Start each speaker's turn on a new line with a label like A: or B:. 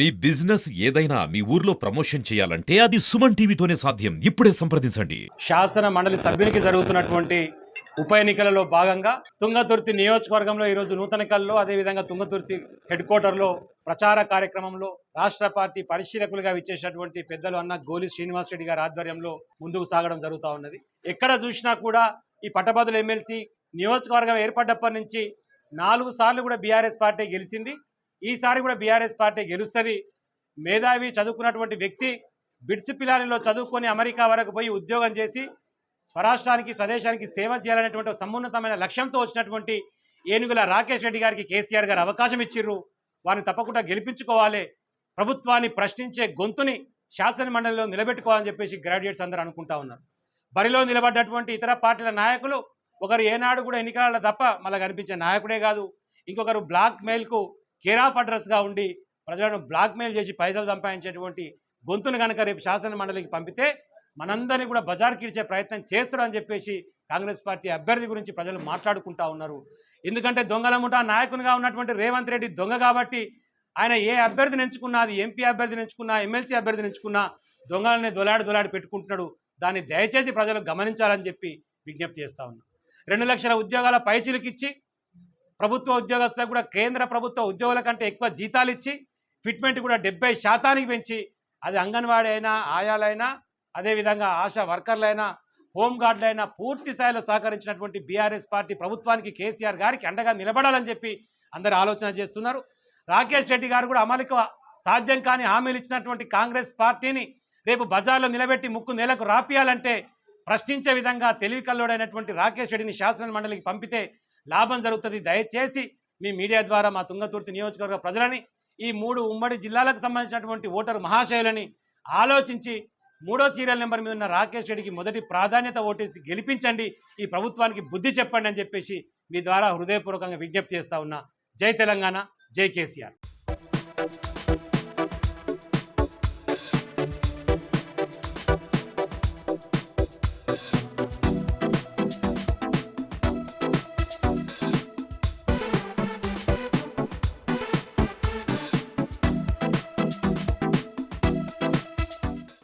A: మీ business ఏదైనా మీ ఊర్లో promotion చేయాలంటే అది సుమన్ టీవీతోనే సాధ్యం. ఇప్పుడే సంప్రదించండి.
B: శాసన మండలి సభ్యునికి జరుగుతున్నటువంటి ఉప ఎన్నికలలో భాగంగా తుంగతుర్తి నియోజకవర్గంలో ఈరోజు నూతనకల్లో అదేవిధంగా తుంగతుర్తి హెడ్ క్వార్టర్లో ప్రచార కార్యక్రమంలో రాష్ట్ర పార్టీ పరిశీలకులుగా విచ్చేసినటువంటి పెద్దలు అన్న గోలి శ్రీనివాస్ రెడ్డి గారి ఆధ్వర్యంలో ముందుకు సాగడం జరుగుతూ ఉన్నది. ఎక్కడ చూసినా కూడా ఈ పట్టభద్రుల ఎమ్మెల్సీ నియోజకవర్గం ఏర్పడ్డప్పటి నుంచి 4 సార్లు కూడా బీఆర్ఎస్ పార్టీ గెలిచింది. ఈసారి కూడా బీఆర్ఎస్ పార్టీ గెలుస్తుంది. మేధావి చదువుకున్నటువంటి వ్యక్తి బిడ్స్ పిల్లారిలో చదువుకొని అమెరికా వరకు పోయి ఉద్యోగం చేసి స్వరాష్ట్రానికి స్వదేశానికి సేవ చేయాలనేటువంటి సమున్నతమైన లక్ష్యంతో వచ్చినటువంటి ఏనుగుల రాకేష్ రెడ్డి గారికి కేసీఆర్ గారు అవకాశం ఇచ్చిర్రు. వారిని తప్పకుండా గెలిపించుకోవాలి, ప్రభుత్వాన్ని ప్రశ్నించే గొంతుని శాసన మండలిలో నిలబెట్టుకోవాలని చెప్పేసి గ్రాడ్యుయేట్స్ అందరూ అనుకుంటా ఉన్నారు. బరిలో నిలబడ్డటువంటి ఇతర పార్టీల నాయకులు ఒకరు ఏనాడు కూడా ఎన్నికల తప్ప మళ్ళీ కనిపించే నాయకుడే కాదు, ఇంకొకరు బ్లాక్ మెయిల్కు కేర్ ఆఫ్ అడ్రస్గా ఉండి ప్రజలను బ్లాక్ మెయిల్ చేసి పైసలు సంపాదించేటువంటి గొంతును కనుక రేపు శాసన మండలికి పంపితే మనందరినీ కూడా బజార్కి ఇచ్చే ప్రయత్నం చేస్తారని చెప్పేసి కాంగ్రెస్ పార్టీ అభ్యర్థి గురించి ప్రజలు మాట్లాడుకుంటా ఉన్నారు. ఎందుకంటే దొంగల ముఠా నాయకునిగా ఉన్నటువంటి రేవంత్ రెడ్డి దొంగ కాబట్టి ఆయన ఏ అభ్యర్థిని ఎంచుకున్నా, అది ఎంపీ అభ్యర్థిని ఎంచుకున్నా, ఎమ్మెల్సీ అభ్యర్థిని ఎంచుకున్నా దొంగలని దొలాడి పెట్టుకుంటున్నాడు. దాన్ని దయచేసి ప్రజలు గమనించాలని చెప్పి విజ్ఞప్తి చేస్తూ ఉన్నాం. 2 లక్షల ఉద్యోగాల పైచీలకిచ్చి ప్రభుత్వ ఉద్యోగస్తులకు కూడా కేంద్ర ప్రభుత్వ ఉద్యోగుల కంటే ఎక్కువ జీతాలు ఇచ్చి ఫిట్మెంట్ కూడా 70% పెంచి అది అంగన్వాడీ అయినా, ఆయాలైనా, అదేవిధంగా ఆశా వర్కర్లైనా, హోంగార్డులైనా పూర్తి స్థాయిలో సహకరించినటువంటి బీఆర్ఎస్ పార్టీ ప్రభుత్వానికి కేసీఆర్ గారికి అండగా నిలబడాలని చెప్పి అందరూ ఆలోచన చేస్తున్నారు. రాకేష్ రెడ్డి గారు కూడా అమలుకు సాధ్యం కాని హామీలు ఇచ్చినటువంటి కాంగ్రెస్ పార్టీని రేపు బజార్లో నిలబెట్టి ముక్కు నేలకు రాపియాలంటే ప్రశ్నించే విధంగా తెలివి కల్లోడైనటువంటి రాకేష్ రెడ్డిని శాసన మండలికి పంపితే లాభం జరుగుతుంది. దయచేసి మీ మీడియా ద్వారా మా తుంగతుర్తి నియోజకవర్గ ప్రజలని, ఈ 3 ఉమ్మడి జిల్లాలకు సంబంధించినటువంటి ఓటరు మహాశయులని ఆలోచించి 3వ సీరియల్ నెంబర్ మీద ఉన్న రాకేష్ రెడ్డికి మొదటి ప్రాధాన్యత ఓటేసి గెలిపించండి, ఈ ప్రభుత్వానికి బుద్ధి చెప్పండి అని చెప్పేసి మీ ద్వారా హృదయపూర్వకంగా విజ్ఞప్తి చేస్తా ఉన్నా. జై తెలంగాణ, జై కేసీఆర్.